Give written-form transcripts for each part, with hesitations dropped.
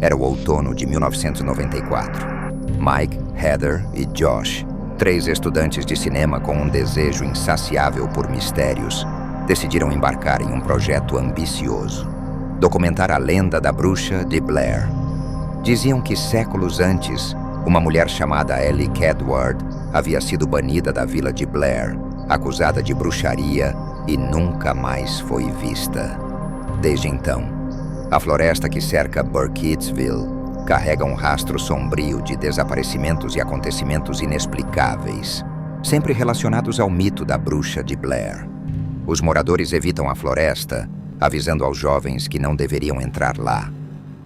Era o outono de 1994. Mike, Heather e Josh, 3 estudantes de cinema com um desejo insaciável por mistérios, decidiram embarcar em um projeto ambicioso: documentar a lenda da bruxa de Blair. Diziam que séculos antes, uma mulher chamada Ellie Kedward havia sido banida da vila de Blair, acusada de bruxaria, e nunca mais foi vista. Desde então, a floresta que cerca Burkittsville carrega um rastro sombrio de desaparecimentos e acontecimentos inexplicáveis, sempre relacionados ao mito da bruxa de Blair. Os moradores evitam a floresta, avisando aos jovens que não deveriam entrar lá.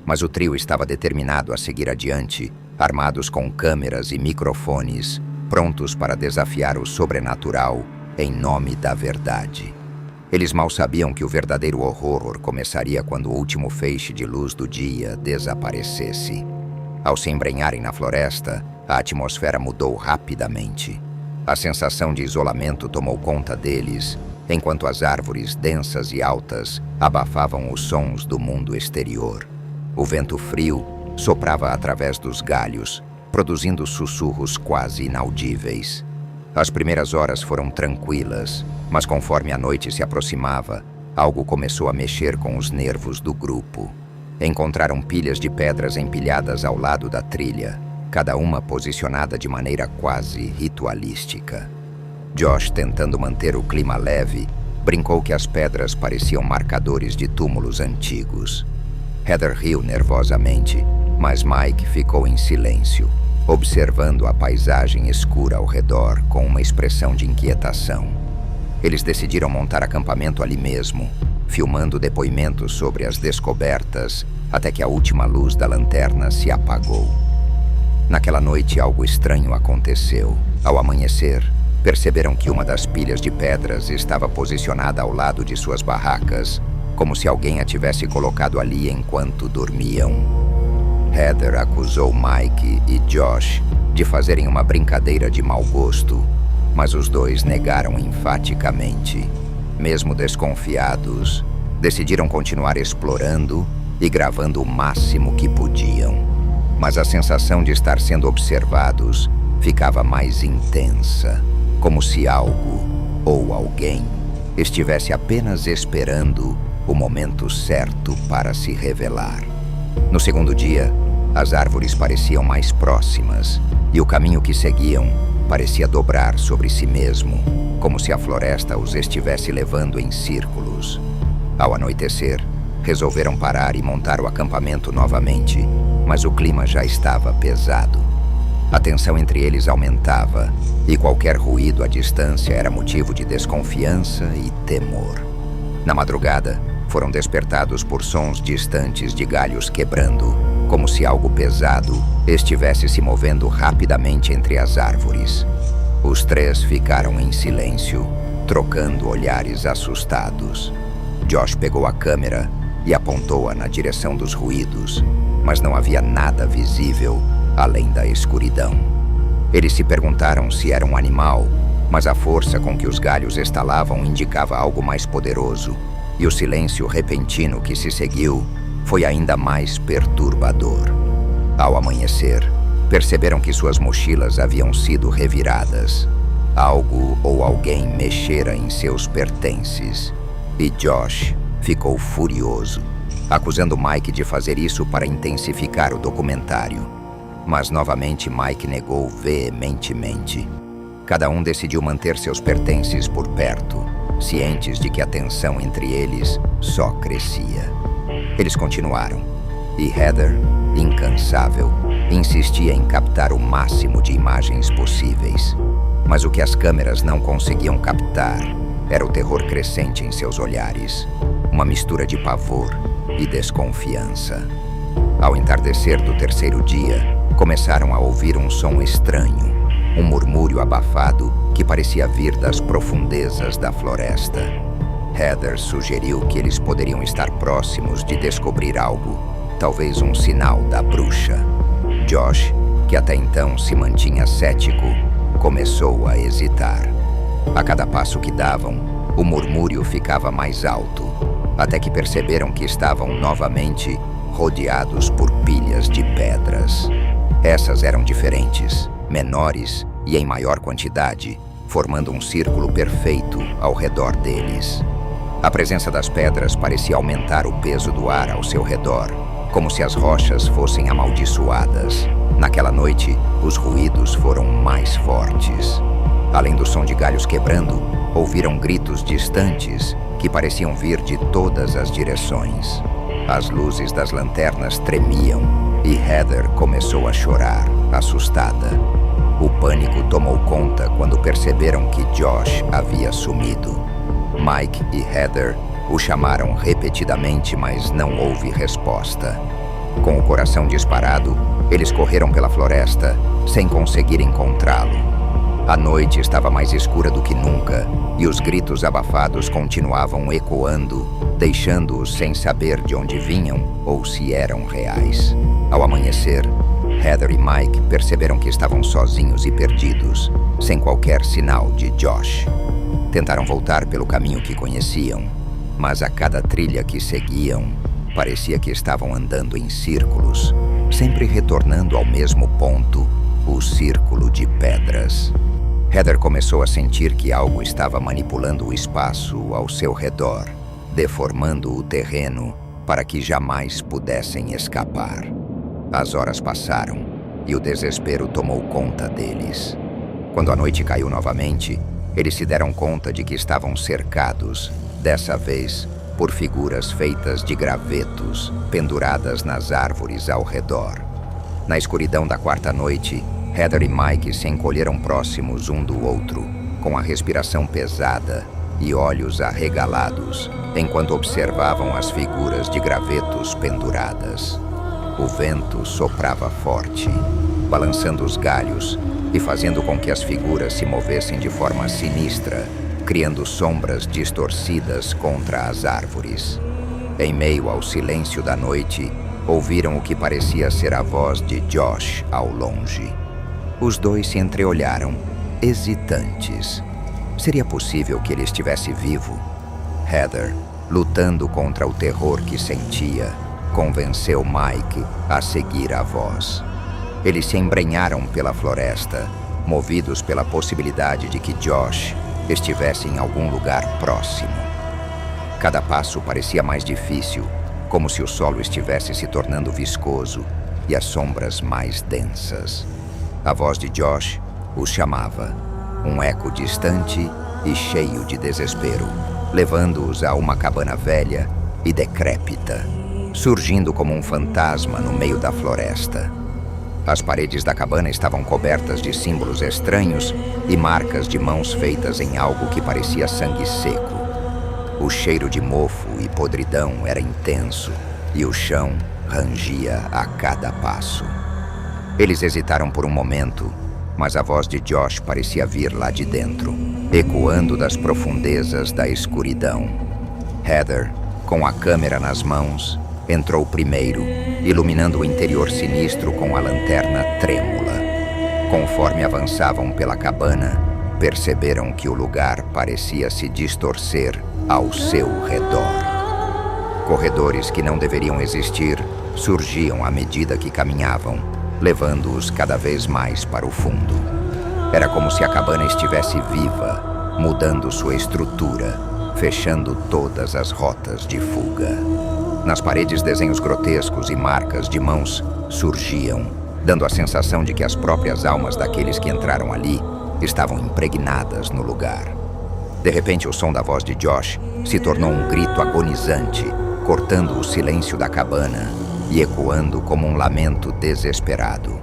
Mas o trio estava determinado a seguir adiante, armados com câmeras e microfones, prontos para desafiar o sobrenatural em nome da verdade. Eles mal sabiam que o verdadeiro horror começaria quando o último feixe de luz do dia desaparecesse. Ao se embrenharem na floresta, a atmosfera mudou rapidamente. A sensação de isolamento tomou conta deles, enquanto as árvores densas e altas abafavam os sons do mundo exterior. O vento frio soprava através dos galhos, produzindo sussurros quase inaudíveis. As primeiras horas foram tranquilas, mas conforme a noite se aproximava, algo começou a mexer com os nervos do grupo. Encontraram pilhas de pedras empilhadas ao lado da trilha, cada uma posicionada de maneira quase ritualística. Josh, tentando manter o clima leve, brincou que as pedras pareciam marcadores de túmulos antigos. Heather riu nervosamente, mas Mike ficou em silêncio, observando a paisagem escura ao redor com uma expressão de inquietação. Eles decidiram montar acampamento ali mesmo, filmando depoimentos sobre as descobertas até que a última luz da lanterna se apagou. Naquela noite, algo estranho aconteceu. Ao amanhecer, perceberam que uma das pilhas de pedras estava posicionada ao lado de suas barracas, como se alguém a tivesse colocado ali enquanto dormiam. Heather acusou Mike e Josh de fazerem uma brincadeira de mau gosto, mas os dois negaram enfaticamente. Mesmo desconfiados, decidiram continuar explorando e gravando o máximo que podiam. Mas a sensação de estar sendo observados ficava mais intensa, como se algo ou alguém estivesse apenas esperando o momento certo para se revelar. No segundo dia, as árvores pareciam mais próximas e o caminho que seguiam parecia dobrar sobre si mesmo, como se a floresta os estivesse levando em círculos. Ao anoitecer, resolveram parar e montar o acampamento novamente, mas o clima já estava pesado. A tensão entre eles aumentava e qualquer ruído à distância era motivo de desconfiança e temor. Na madrugada, foram despertados por sons distantes de galhos quebrando, como se algo pesado estivesse se movendo rapidamente entre as árvores. Os 3 ficaram em silêncio, trocando olhares assustados. Josh pegou a câmera e apontou-a na direção dos ruídos, mas não havia nada visível além da escuridão. Eles se perguntaram se era um animal, mas a força com que os galhos estalavam indicava algo mais poderoso, e o silêncio repentino que se seguiu foi ainda mais perturbador. Ao amanhecer, perceberam que suas mochilas haviam sido reviradas. Algo ou alguém mexera em seus pertences. E Josh ficou furioso, acusando Mike de fazer isso para intensificar o documentário. Mas novamente Mike negou veementemente. Cada um decidiu manter seus pertences por perto, cientes de que a tensão entre eles só crescia. Eles continuaram, e Heather, incansável, insistia em captar o máximo de imagens possíveis. Mas o que as câmeras não conseguiam captar era o terror crescente em seus olhares, uma mistura de pavor e desconfiança. Ao entardecer do terceiro dia, começaram a ouvir um som estranho, um murmúrio abafado que parecia vir das profundezas da floresta. Heather sugeriu que eles poderiam estar próximos de descobrir algo, talvez um sinal da bruxa. Josh, que até então se mantinha cético, começou a hesitar. A cada passo que davam, o murmúrio ficava mais alto, até que perceberam que estavam novamente rodeados por pilhas de pedras. Essas eram diferentes, menores e em maior quantidade, formando um círculo perfeito ao redor deles. A presença das pedras parecia aumentar o peso do ar ao seu redor, como se as rochas fossem amaldiçoadas. Naquela noite, os ruídos foram mais fortes. Além do som de galhos quebrando, ouviram gritos distantes que pareciam vir de todas as direções. As luzes das lanternas tremiam e Heather começou a chorar, assustada. O pânico tomou conta quando perceberam que Josh havia sumido. Mike e Heather o chamaram repetidamente, mas não houve resposta. Com o coração disparado, eles correram pela floresta, sem conseguir encontrá-lo. A noite estava mais escura do que nunca, e os gritos abafados continuavam ecoando, deixando-os sem saber de onde vinham ou se eram reais. Ao amanhecer, Heather e Mike perceberam que estavam sozinhos e perdidos, sem qualquer sinal de Josh. Tentaram voltar pelo caminho que conheciam, mas a cada trilha que seguiam, parecia que estavam andando em círculos, sempre retornando ao mesmo ponto, o círculo de pedras. Heather começou a sentir que algo estava manipulando o espaço ao seu redor, deformando o terreno para que jamais pudessem escapar. As horas passaram e o desespero tomou conta deles. Quando a noite caiu novamente, eles se deram conta de que estavam cercados, dessa vez por figuras feitas de gravetos penduradas nas árvores ao redor. Na escuridão da quarta noite, Heather e Mike se encolheram próximos um do outro, com a respiração pesada e olhos arregalados, enquanto observavam as figuras de gravetos penduradas. O vento soprava forte, balançando os galhos e fazendo com que as figuras se movessem de forma sinistra, criando sombras distorcidas contra as árvores. Em meio ao silêncio da noite, ouviram o que parecia ser a voz de Josh ao longe. Os dois se entreolharam, hesitantes. Seria possível que ele estivesse vivo? Heather, lutando contra o terror que sentia, convenceu Mike a seguir a voz. Eles se embrenharam pela floresta, movidos pela possibilidade de que Josh estivesse em algum lugar próximo. Cada passo parecia mais difícil, como se o solo estivesse se tornando viscoso e as sombras mais densas. A voz de Josh os chamava, um eco distante e cheio de desespero, levando-os a uma cabana velha e decrépita, surgindo como um fantasma no meio da floresta. As paredes da cabana estavam cobertas de símbolos estranhos e marcas de mãos feitas em algo que parecia sangue seco. O cheiro de mofo e podridão era intenso e o chão rangia a cada passo. Eles hesitaram por um momento, mas a voz de Josh parecia vir lá de dentro, ecoando das profundezas da escuridão. Heather, com a câmera nas mãos, entrou primeiro, iluminando o interior sinistro com a lanterna trêmula. Conforme avançavam pela cabana, perceberam que o lugar parecia se distorcer ao seu redor. Corredores que não deveriam existir surgiam à medida que caminhavam, levando-os cada vez mais para o fundo. Era como se a cabana estivesse viva, mudando sua estrutura, fechando todas as rotas de fuga. Nas paredes, desenhos grotescos e marcas de mãos surgiam, dando a sensação de que as próprias almas daqueles que entraram ali estavam impregnadas no lugar. De repente, o som da voz de Josh se tornou um grito agonizante, cortando o silêncio da cabana e ecoando como um lamento desesperado.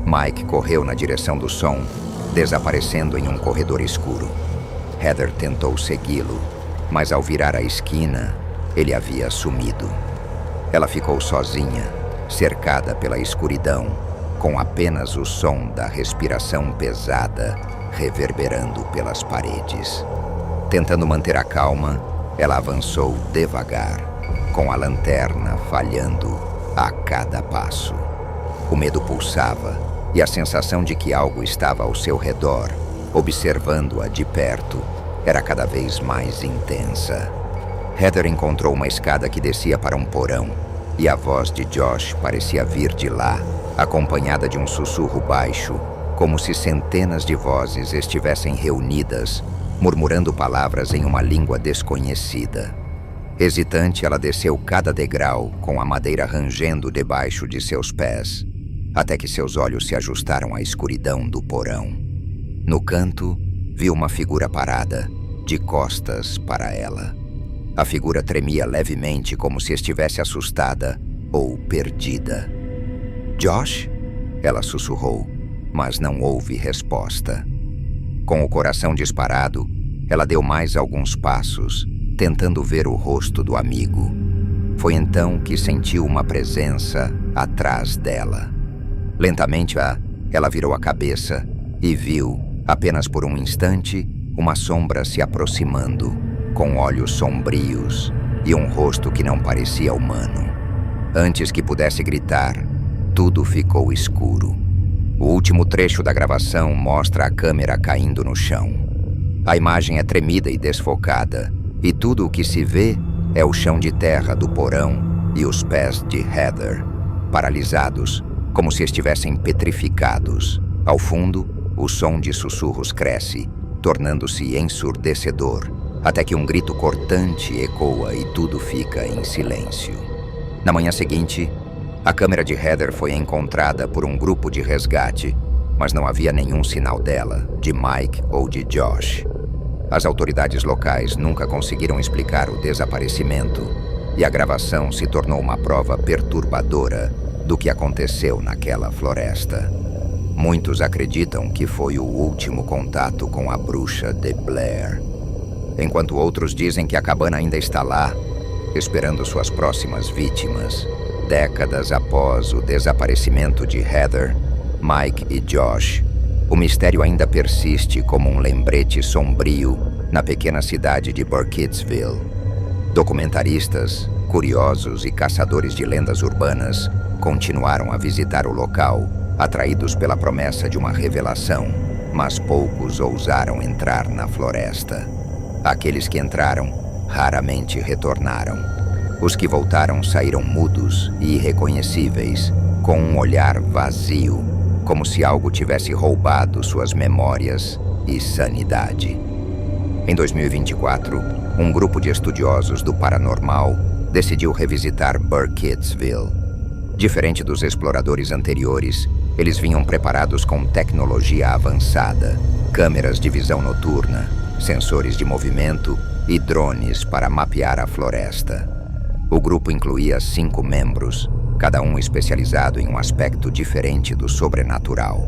Mike correu na direção do som, desaparecendo em um corredor escuro. Heather tentou segui-lo, mas ao virar a esquina, ele havia sumido. Ela ficou sozinha, cercada pela escuridão, com apenas o som da respiração pesada reverberando pelas paredes. Tentando manter a calma, ela avançou devagar, com a lanterna falhando a cada passo. O medo pulsava e a sensação de que algo estava ao seu redor, observando-a de perto, era cada vez mais intensa. Heather encontrou uma escada que descia para um porão, e a voz de Josh parecia vir de lá, acompanhada de um sussurro baixo, como se centenas de vozes estivessem reunidas, murmurando palavras em uma língua desconhecida. Hesitante, ela desceu cada degrau, com a madeira rangendo debaixo de seus pés, até que seus olhos se ajustaram à escuridão do porão. No canto, viu uma figura parada, de costas para ela. A figura tremia levemente, como se estivesse assustada ou perdida. "Josh?" ela sussurrou, mas não houve resposta. Com o coração disparado, ela deu mais alguns passos, tentando ver o rosto do amigo. Foi então que sentiu uma presença atrás dela. Lentamente, ela virou a cabeça e viu, apenas por um instante, uma sombra se aproximando, com olhos sombrios e um rosto que não parecia humano. Antes que pudesse gritar, tudo ficou escuro. O último trecho da gravação mostra a câmera caindo no chão. A imagem é tremida e desfocada, e tudo o que se vê é o chão de terra do porão e os pés de Heather, paralisados, como se estivessem petrificados. Ao fundo, o som de sussurros cresce, tornando-se ensurdecedor, até que um grito cortante ecoa e tudo fica em silêncio. Na manhã seguinte, a câmera de Heather foi encontrada por um grupo de resgate, mas não havia nenhum sinal dela, de Mike ou de Josh. As autoridades locais nunca conseguiram explicar o desaparecimento, e a gravação se tornou uma prova perturbadora do que aconteceu naquela floresta. Muitos acreditam que foi o último contato com a bruxa de Blair, enquanto outros dizem que a cabana ainda está lá, esperando suas próximas vítimas. Décadas após o desaparecimento de Heather, Mike e Josh, o mistério ainda persiste como um lembrete sombrio na pequena cidade de Burkittsville. Documentaristas, curiosos e caçadores de lendas urbanas continuaram a visitar o local, atraídos pela promessa de uma revelação, mas poucos ousaram entrar na floresta. Aqueles que entraram raramente retornaram. Os que voltaram saíram mudos e irreconhecíveis, com um olhar vazio, como se algo tivesse roubado suas memórias e sanidade. Em 2024, um grupo de estudiosos do paranormal decidiu revisitar Burkittsville. Diferente dos exploradores anteriores, eles vinham preparados com tecnologia avançada, câmeras de visão noturna, sensores de movimento e drones para mapear a floresta. O grupo incluía 5 membros, cada um especializado em um aspecto diferente do sobrenatural.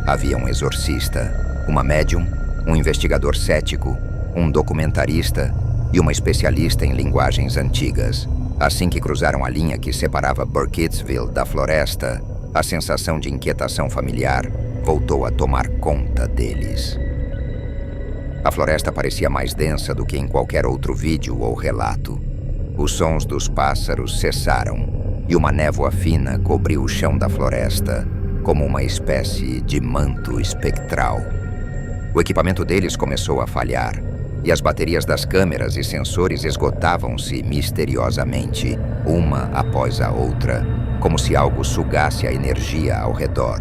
Havia um exorcista, uma médium, um investigador cético, um documentarista e uma especialista em linguagens antigas. Assim que cruzaram a linha que separava Burkittsville da floresta, a sensação de inquietação familiar voltou a tomar conta deles. A floresta parecia mais densa do que em qualquer outro vídeo ou relato. Os sons dos pássaros cessaram e uma névoa fina cobriu o chão da floresta, como uma espécie de manto espectral. O equipamento deles começou a falhar, e as baterias das câmeras e sensores esgotavam-se misteriosamente, uma após a outra, como se algo sugasse a energia ao redor.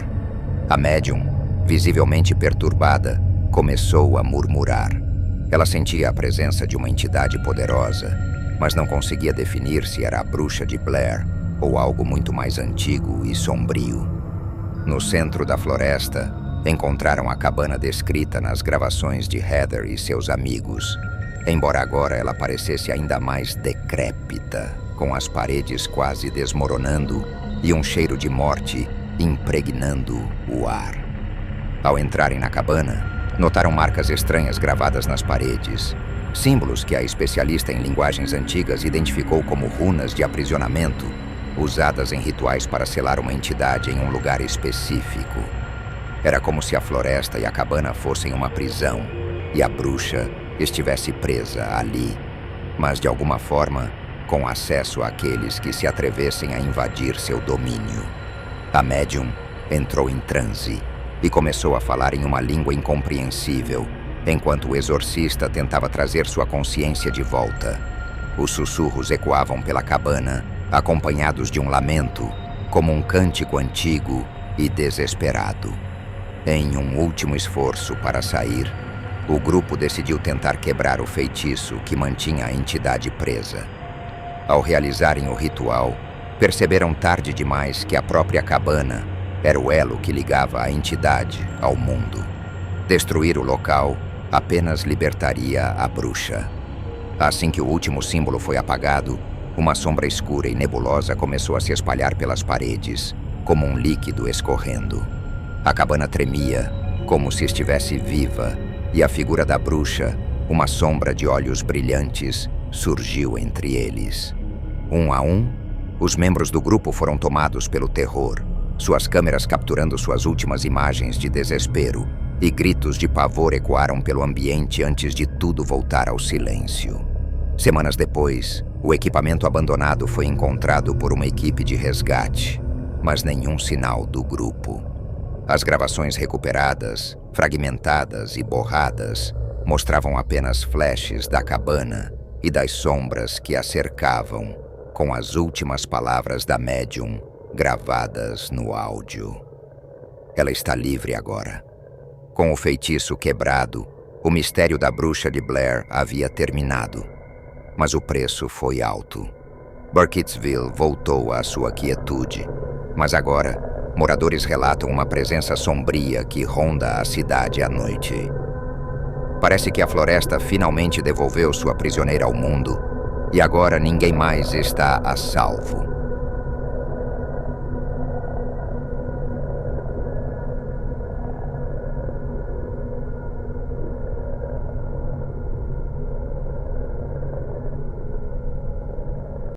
A médium, visivelmente perturbada, começou a murmurar. Ela sentia a presença de uma entidade poderosa, mas não conseguia definir se era a bruxa de Blair ou algo muito mais antigo e sombrio. No centro da floresta, encontraram a cabana descrita nas gravações de Heather e seus amigos, embora agora ela parecesse ainda mais decrépita, com as paredes quase desmoronando e um cheiro de morte impregnando o ar. Ao entrarem na cabana, notaram marcas estranhas gravadas nas paredes, símbolos que a especialista em linguagens antigas identificou como runas de aprisionamento, usadas em rituais para selar uma entidade em um lugar específico. Era como se a floresta e a cabana fossem uma prisão e a bruxa estivesse presa ali, mas de alguma forma com acesso àqueles que se atrevessem a invadir seu domínio. A médium entrou em transe e começou a falar em uma língua incompreensível, enquanto o exorcista tentava trazer sua consciência de volta. Os sussurros ecoavam pela cabana acompanhados de um lamento, como um cântico antigo e desesperado. Em um último esforço para sair, o grupo decidiu tentar quebrar o feitiço que mantinha a entidade presa. Ao realizarem o ritual, perceberam tarde demais que a própria cabana era o elo que ligava a entidade ao mundo. Destruir o local apenas libertaria a bruxa. Assim que o último símbolo foi apagado, uma sombra escura e nebulosa começou a se espalhar pelas paredes, como um líquido escorrendo. A cabana tremia, como se estivesse viva, e a figura da bruxa, uma sombra de olhos brilhantes, surgiu entre eles. Um a um, os membros do grupo foram tomados pelo terror, suas câmeras capturando suas últimas imagens de desespero, e gritos de pavor ecoaram pelo ambiente antes de tudo voltar ao silêncio. Semanas depois, o equipamento abandonado foi encontrado por uma equipe de resgate, mas nenhum sinal do grupo. As gravações recuperadas, fragmentadas e borradas, mostravam apenas flashes da cabana e das sombras que a cercavam, com as últimas palavras da médium gravadas no áudio. Ela está livre agora. Com o feitiço quebrado, o mistério da bruxa de Blair havia terminado. Mas o preço foi alto. Burkittsville voltou à sua quietude, mas agora, moradores relatam uma presença sombria que ronda a cidade à noite. Parece que a floresta finalmente devolveu sua prisioneira ao mundo, e agora ninguém mais está a salvo.